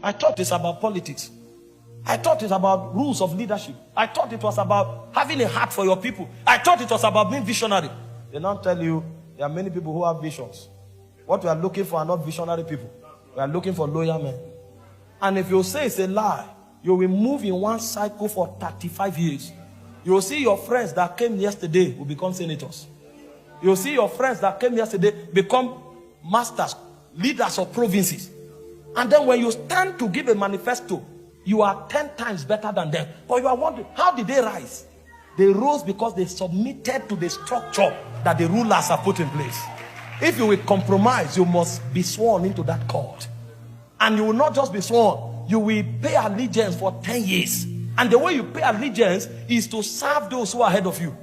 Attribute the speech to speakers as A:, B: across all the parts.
A: I thought it's about politics. I thought it's about rules of leadership. I thought it was about having a heart for your people. I thought it was about being visionary. They now tell you there are many people who have visions. What we are looking for are not visionary people. We are looking for loyal men. And if you say it's a lie, you will move in one cycle for 35 years. You will see your friends that came yesterday will become senators. You will see your friends that came yesterday become masters, leaders of provinces. And then when you stand to give a manifesto, you are 10 times better than them. But you are wondering, how did they rise? They rose because they submitted to the structure that the rulers have put in place. If you will compromise, you must be sworn into that court. And you will not just be sworn, you will pay allegiance for 10 years. And the way you pay allegiance is to serve those who are ahead of you.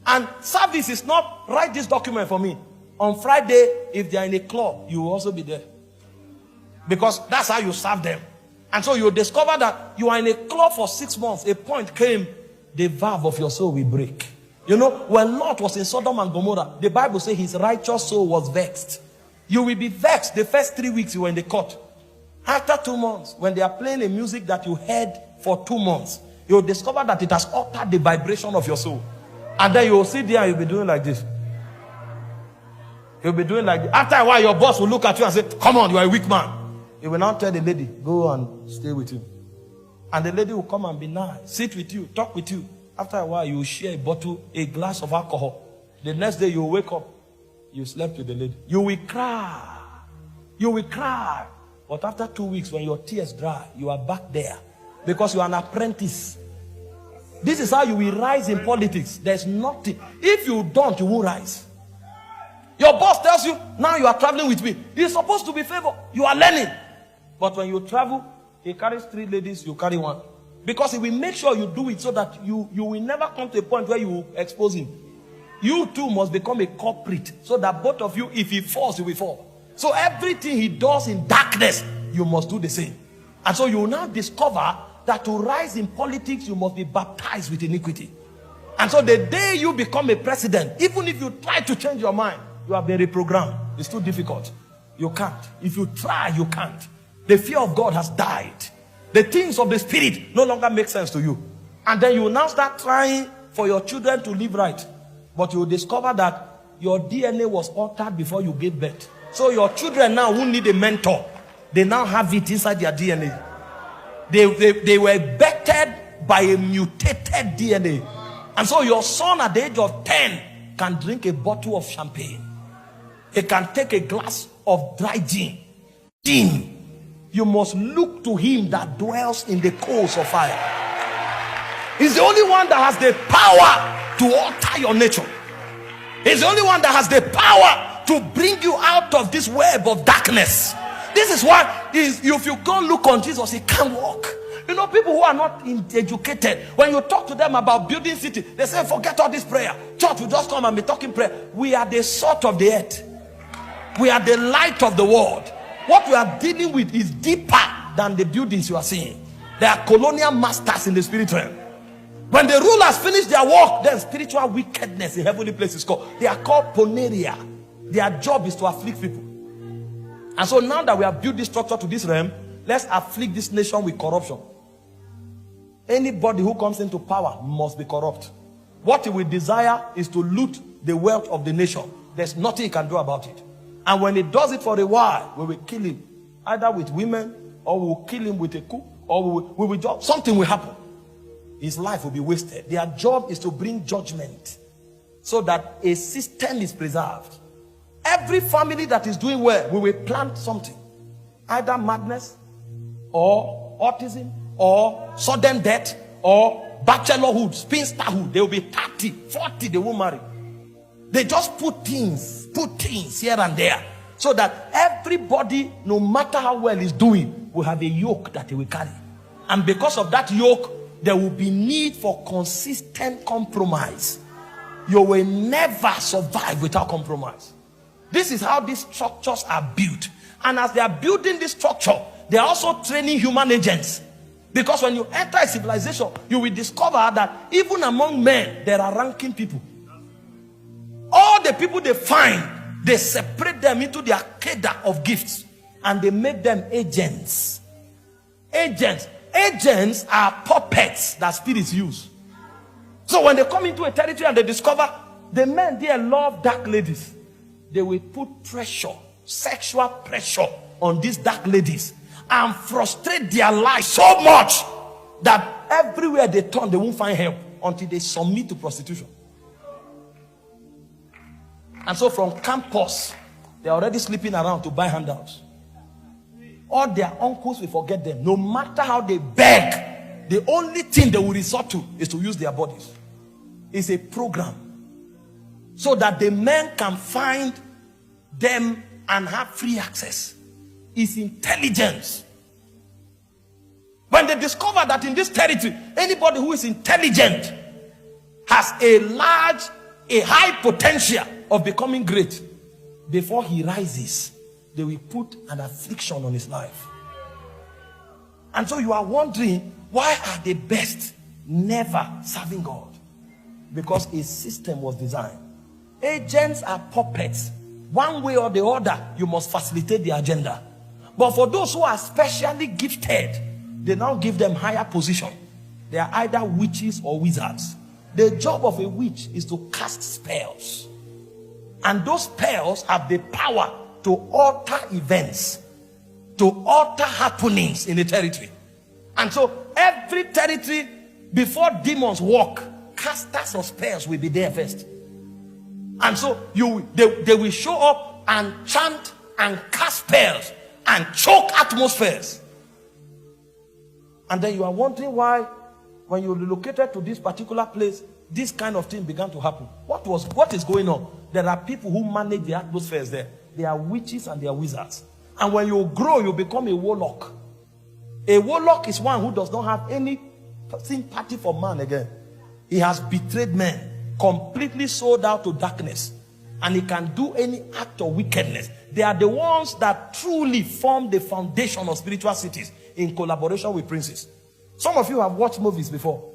A: And service is not, write this document for me. On Friday, if they are in a club, you will also be there. Because that's how you serve them. And so you discover that you are in a club for 6 months. A point came, the valve of your soul will break. You know, when Lot was in Sodom and Gomorrah, the Bible says his righteous soul was vexed. You will be vexed the first 3 weeks you were in the court. After 2 months, when they are playing a music that you heard for 2 months, you'll discover that it has altered the vibration of your soul. And then you'll sit there and you'll be doing like this. You'll be doing like this. After a while, your boss will look at you and say, come on, you are a weak man. He will now tell the lady, go and stay with him. And the lady will come and be nice, sit with you, talk with you. After a while, you will share a bottle, a glass of alcohol. The next day, you will wake up. You slept with the lady. You will cry. You will cry. But after 2 weeks, when your tears dry, you are back there. Because you are an apprentice. This is how you will rise in politics. There's nothing. If you don't, you won't rise. Your boss tells you, now you are traveling with me. It's supposed to be favor. You are learning. But when you travel, he carries 3 ladies, you carry 1. Because he will make sure you do it so that you will never come to a point where you will expose him. You too must become a culprit. So that both of you, if he falls, you will fall. So everything he does in darkness, you must do the same. And so you will now discover that to rise in politics, you must be baptized with iniquity. And so the day you become a president, even if you try to change your mind, you have been reprogrammed. It's too difficult. You can't. If you try, you can't. The fear of God has died. The things of the spirit no longer make sense to you. And then you will now start trying for your children to live right. But you will discover that your DNA was altered before you gave birth. So your children now who need a mentor, they now have it inside their DNA. They were bettered by a mutated DNA. And so your son at the age of 10 can drink a bottle of champagne. He can take a glass of dry gin. Gin. You must look to him that dwells in the coals of fire. He's the only one that has the power to alter your nature. He's the only one that has the power to bring you out of this web of darkness. This is why if you go look on Jesus, he can't walk. You know, people who are not educated, when you talk to them about building city, they say, forget all this prayer. Church will just come and be talking prayer. We are the salt of the earth. We are the light of the world. What we are dealing with is deeper than the buildings you are seeing. They are colonial masters in the spirit realm. When the rulers finish their work, then spiritual wickedness in heavenly places called. They are called poneria. Their job is to afflict people. And so now that we have built this structure to this realm, let's afflict this nation with corruption. Anybody who comes into power must be corrupt. What he will desire is to loot the wealth of the nation. There's nothing he can do about it. And when he does it for a while, we will kill him. Either with women, or we will kill him with a coup, or we will just, something will happen. His life will be wasted. Their job is to bring judgment so that a system is preserved. Every family that is doing well, we will plant something. Either madness, or autism, or sudden death, or bachelorhood, spinsterhood. They will be 30, 40, they won't marry. They just put things here and there, so that everybody, no matter how well he's doing, will have a yoke that he will carry. And because of that yoke, there will be need for consistent compromise. You will never survive without compromise. This is how these structures are built. And as they are building this structure, they are also training human agents. Because when you enter a civilization, you will discover that even among men, there are ranking people. All the people they find, they separate them into their cadre of gifts. And they make them agents. Agents. Agents are puppets that spirits use. So when they come into a territory and they discover the men there love dark ladies, they will put pressure, sexual pressure on these dark ladies and frustrate their lives so much that everywhere they turn, they won't find help until they submit to prostitution. And so from campus, they're already sleeping around to buy handouts. All their uncles will forget them. No matter how they beg, the only thing they will resort to is to use their bodies. It's a program so that the men can find them and have free access. It's intelligence. When they discover that in this territory, anybody who is intelligent has a high potential of becoming great, before he rises, they will put an affliction on his life. And so you are wondering, why are the best never serving God? Because a system was designed. Agents are puppets. One way or the other, you must facilitate the agenda. But for those who are specially gifted, they now give them higher position. They are either witches or wizards. The job of a witch is to cast spells. And those spells have the power to alter events, to alter happenings in the territory. And so every territory, before demons walk, casters of spells will be there first. And so they will show up and chant and cast spells and choke atmospheres. And then you are wondering why, when you relocated to this particular place, this kind of thing began to happen. What is going on? There are people who manage the atmospheres there. They are witches and they are wizards. And when you grow, you become a warlock. A warlock is one who does not have any sympathy for man again. He has betrayed men, completely sold out to darkness, and he can do any act of wickedness. They are the ones that truly form the foundation of spiritual cities in collaboration with princes. Some of you have watched movies before.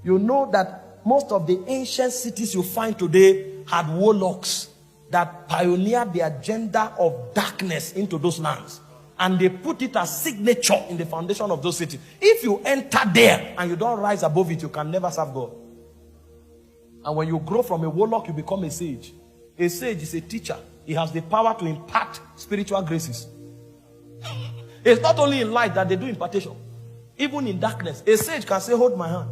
A: You know that most of the ancient cities you find today had warlocks that pioneered the agenda of darkness into those lands. And they put it as signature in the foundation of those cities. If you enter there and you don't rise above it, you can never serve God. And when you grow from a warlock, you become a sage. A sage is a teacher. He has the power to impart spiritual graces. It's not only in light that they do impartation. Even in darkness, a sage can say, hold my hand.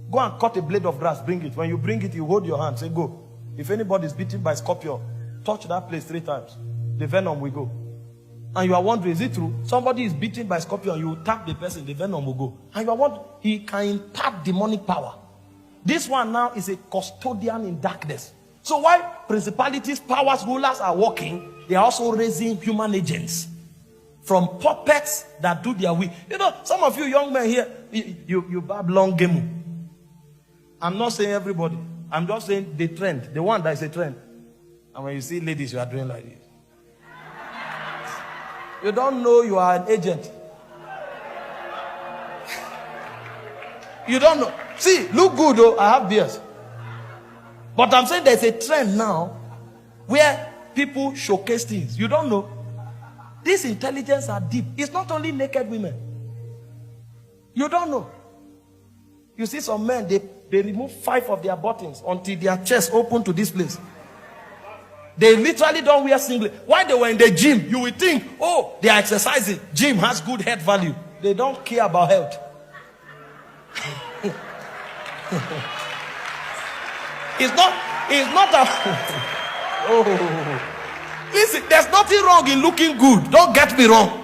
A: Go and cut a blade of grass, bring it. When you bring it, you hold your hand, say, go. If anybody is bitten by scorpion, touch that place 3 times. The venom will go. And you are wondering, is it true? Somebody is bitten by scorpion, you tap the person, the venom will go. And you are wondering, he can impart demonic power. This one now is a custodian in darkness. So while principalities, powers, rulers are working, they are also raising human agents from puppets that do their will. You know, some of you young men here, you bab long game. I'm not saying everybody. I'm just saying the trend, the one that is a trend. And when you see ladies, you are doing like this. You don't know you are an agent. You don't know. See, look good though, I have beards. But I'm saying there's a trend now where people showcase things. You don't know. This intelligence are deep. It's not only naked women. You don't know. You see some men, they remove 5 of their buttons until their chest open to this place. They literally don't wear singlet. While they were in the gym, you will think, oh, they are exercising. Gym has good health value. They don't care about health. It's not a oh. Listen, there's nothing wrong in looking good. Don't get me wrong.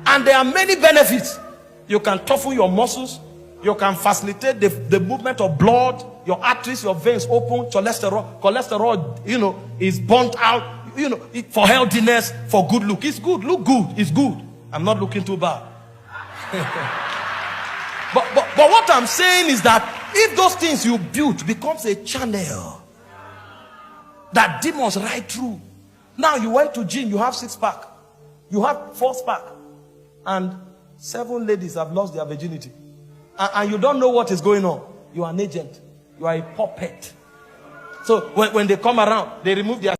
A: And there are many benefits. You can toughen your muscles. You can facilitate the movement of blood. Your arteries, your veins open. Cholesterol, is burnt out. For healthiness, for good look. It's good. Look good. It's good. I'm not looking too bad. But what I'm saying is that if those things you built becomes a channel that demons ride through. Now you went to gym, you have 6-pack, you have 4-pack, and 7 ladies have lost their virginity, and you don't know what is going on. You are an agent. You are a puppet. So when they come around, they remove their